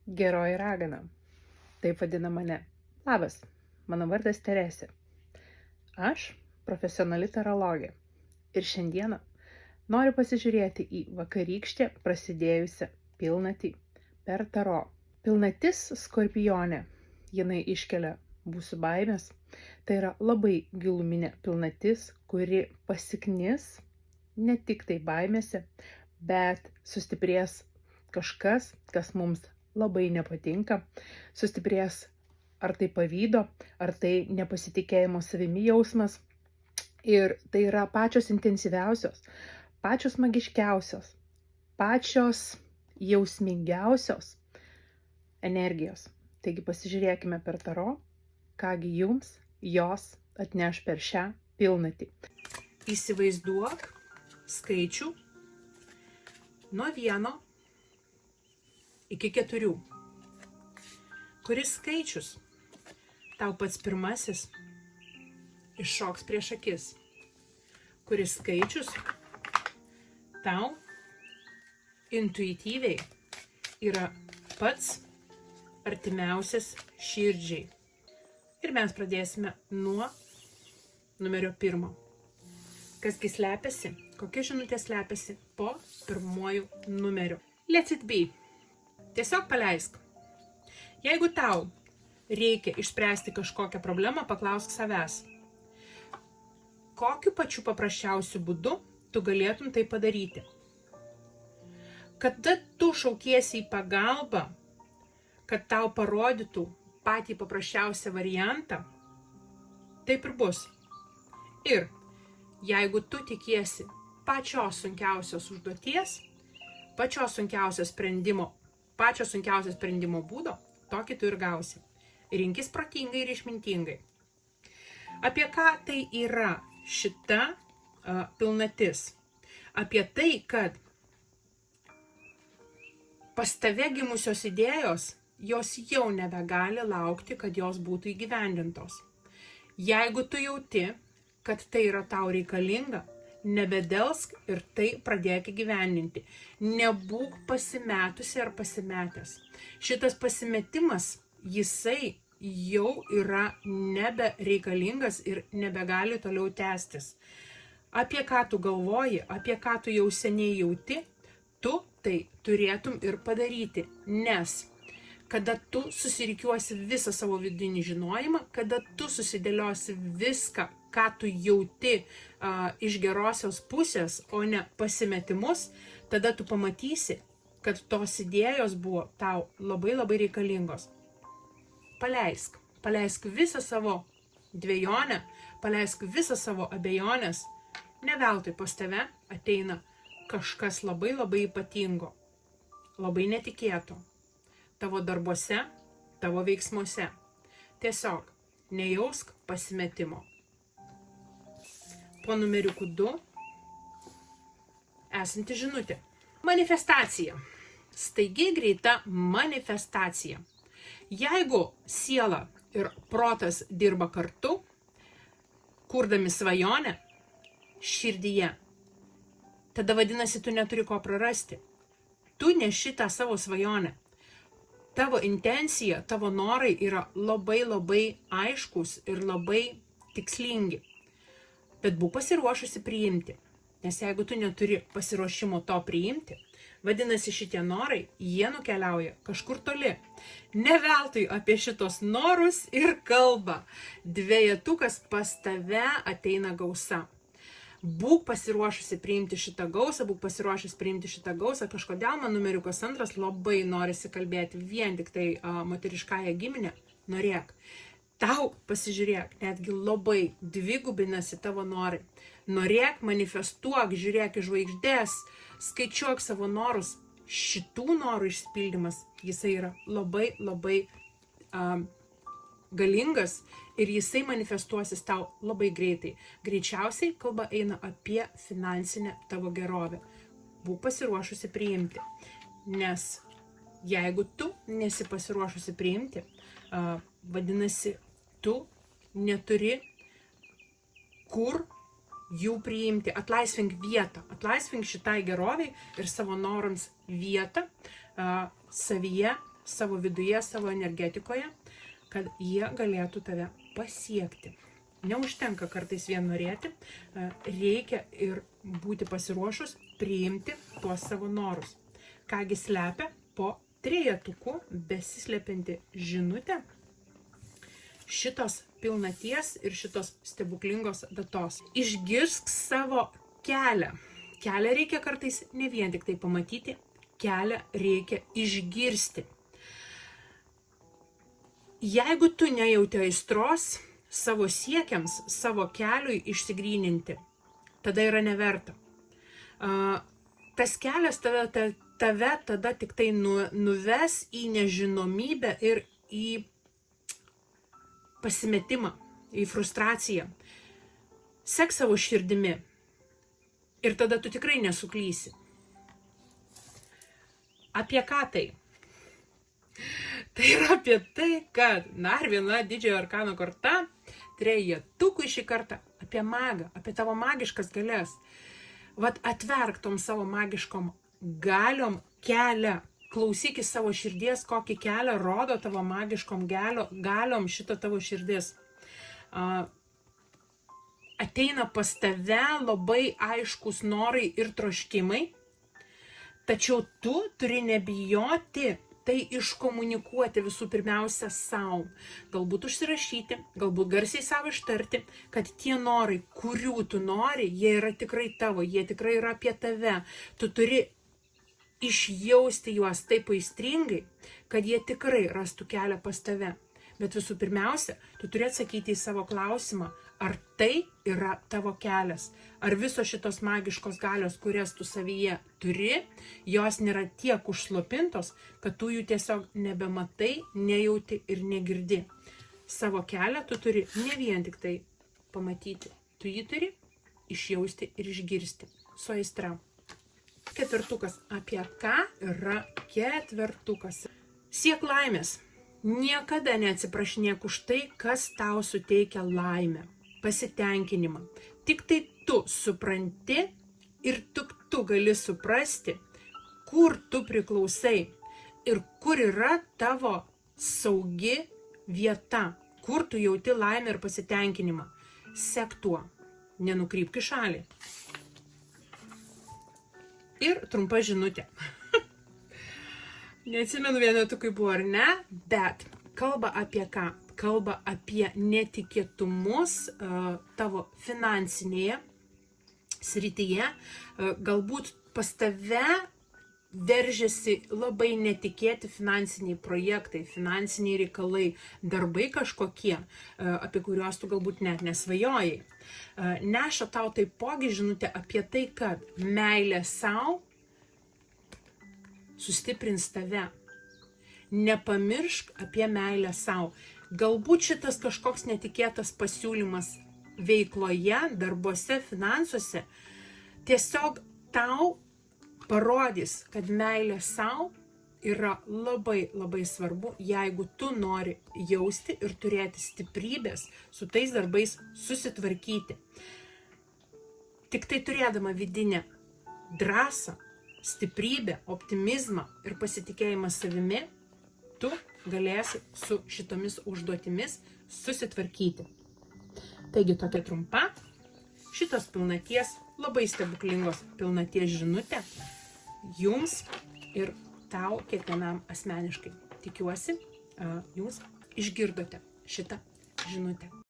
Geroji ragana. Taip vadina mane. Labas, mano vardas Teresė. Aš profesionali tarologė. Ir šiandieną noriu pasižiūrėti į vakarykštę prasidėjusią pilnatį per taro. Pilnatis Skorpione. Jinai iškelia mūsų baimės. Tai yra labai giluminė pilnatis, kuri pasiknis ne tik tai baimėse, bet sustiprės kažkas, kas mums labai nepatinka, sustiprės ar tai pavydo, ar tai nepasitikėjimo savimi jausmas. Ir tai yra pačios intensyviausios, pačios magiškiausios, pačios jausmingiausios energijos. Taigi pasižiūrėkime per taro, kągi jums jos atneš per šią pilnatį. Įsivaizduok skaičių nuo 1 iki 4. Kuris skaičius tau pats pirmasis iššoks prieš akis? Kuris skaičius tau intuityviai yra pats artimiausias širdžiai? Ir mes pradėsime nuo numerio 1. Kasgi slepiasi, kokia žinutė slepiasi po pirmuoju numeriu? Let it be. Tiesiog paleisk. Jeigu tau reikia išspręsti kažkokią problemą, paklausk savęs. Kokiu pačiu paprasčiausiu būdu tu galėtum tai padaryti? Kada tu šaukiesi į pagalbą, kad tau parodytų patį paprasčiausią variantą, taip ir bus. Ir jeigu tu tikiesi pačios sunkiausios užduoties, pačio sunkiausio sprendimo būdo, tokį tu ir gausi. Rinkis protingai ir išmintingai. Apie ką tai yra šita pilnatis? Apie tai, kad pas tave gimusios idėjos, jos jau nebegali laukti, kad jos būtų įgyvendintos. Jeigu tu jauti, kad tai yra tau reikalinga, nebedelsk ir tai pradėk įgyvendinti. Nebūk pasimetusi ar pasimetęs. Šitas pasimetimas, jisai jau yra nebereikalingas ir nebegali toliau tęstis. Apie ką tu galvoji, apie ką tu jau seniai jauti, tu tai turėtum ir padaryti, nes kada tu susirikiuosi visą savo vidinį žinojimą, kada tu susidėliosi viską, ką tu jauti iš gerosios pusės, o ne pasimetimus, tada tu pamatysi, kad tos idėjos buvo tau labai labai reikalingos. Paleisk visą savo dvejonę, paleisk visą savo abejonės. Ne veltui pas tave ateina kažkas labai labai ypatingo, labai netikėto. Tavo darbuose, tavo veiksmuose. Tiesiog nejausk pasimetimo. Po numeriuku 2 esanti žinutė. Manifestacija. Staigiai greita manifestacija. Jeigu siela ir protas dirba kartu, kurdami svajonę širdyje, tada vadinasi, tu neturi ko prarasti. Tu neši tą savo svajonę. Tavo intencija, tavo norai yra labai labai aiškus ir labai tikslingi. Bet būk pasiruošusi priimti. Nes jeigu tu neturi pasiruošimo to priimti, vadinasi šitie norai, jie nukeliauja kažkur toli. Ne veltui apie šitos norus ir kalba. Dvejetukas pas tave ateina gausa. Būk pasiruošusi priimti šitą gausą, Kažkodėl man numeriukas 2 labai norisi kalbėti vien tik tai moteriškąją giminę. Norėk. Tau pasižiūrėk, netgi labai dvigubinasi tavo norai. Norėk, manifestuok, žiūrėk į žvaigždės, skaičiuok savo norus. Šitų norų išsipildymas, jisai yra labai labai galingas ir jisai manifestuosis tau labai greitai. Greičiausiai kalba eina apie finansinę tavo gerovę. Būk pasiruošusi priimti. Nes jeigu tu nesi pasiruošusi priimti, vadinasi, tu neturi kur jų priimti. Atlaisvink vietą. Atlaisvink šitai geroviai ir savo norams vietą savyje, savo viduje, savo energetikoje, kad jie galėtų tave pasiekti. Neužtenka kartais vien norėti, reikia ir būti pasiruošus priimti tuos savo norus. Kągi slepia po trejetuku besislepianti žinutė šitos pilnaties ir šitos stebuklingos datos. Išgirsk savo kelią. Kelią reikia kartais ne vien tik tai pamatyti, kelią reikia išgirsti. Jeigu tu nejauti aistros savo siekiams, savo keliui išsigryninti, tada yra neverta. Tas kelias tave tada tik tai nuves į nežinomybę ir į pasimetimą, į frustraciją. Sek savo širdimi ir tada tu tikrai nesuklysi. Apie ką tai? Tai yra apie tai, kad dar viena didžiojo arkano korta, trejetukui šį kartą, apie magą, apie tavo magiškas galias. Vat atverk tom savo magiškom galiom kelią. Klausykis savo širdies, kokį kelią rodo tavo magiškom galiom šito tavo širdis. Ateina pas tave labai aiškus norai ir troškimai, tačiau tu turi nebijoti tai iškomunikuoti visų pirmiausia savo. Galbūt užsirašyti, galbūt garsiai savo ištarti, kad tie norai, kurių tu nori, jie yra tikrai tavo, jie tikrai yra apie tave. Tu turi išjausti juos taip aistringai, kad jie tikrai rastų kelią pas tave. Bet visų pirmiausia, tu turi atsakyti į savo klausimą, ar tai yra tavo kelias. Ar visos šitos magiškos galios, kurias tu savyje turi, jos nėra tiek užslopintos, kad tu jų tiesiog nebematai, nejauti ir negirdi. Savo kelią tu turi ne vien tik tai pamatyti, tu jį turi išjausti ir išgirsti su aistra. Ketvertukas. Apie ką yra ketvertukas? Siek laimės. Niekada neatsiprašinėk už tai, kas tau suteikia laimę, pasitenkinimą. Tik tai tu supranti ir tik tu gali suprasti, kur tu priklausai ir kur yra tavo saugi vieta, kur tu jauti laimę ir pasitenkinimą. Sek tuo, nenukrypk į šalį. Ir trumpa žinutė. Neatsimenu vienetukai buvo ar ne, bet kalba apie ką? Kalba apie netikėtumus tavo finansinėje srityje. Galbūt pas tave veržiasi labai netikėti finansiniai projektai, finansiniai reikalai, darbai kažkokie, apie kuriuos tu galbūt net nesvajojai. Neša tau taipogi žinutė apie tai, kad meilė sau sustiprins tave. Nepamiršk apie meilę sau. Galbūt šitas kažkoks netikėtas pasiūlymas veikloje, darbuose, finansuose tiesiog tau parodys, kad meilė sau yra labai labai svarbu, jeigu tu nori jausti ir turėti stiprybės su tais darbais susitvarkyti. Tik tai turėdama vidinę drąsą, stiprybę, optimizmą ir pasitikėjimą savimi, tu galėsi su šitomis užduotimis susitvarkyti. Taigi tokia trumpa šitos pilnaties, labai stebuklingos pilnaties žinutė jums ir tau kiekvienam asmeniškai. Tikiuosi, jūs išgirdote šitą žinutę.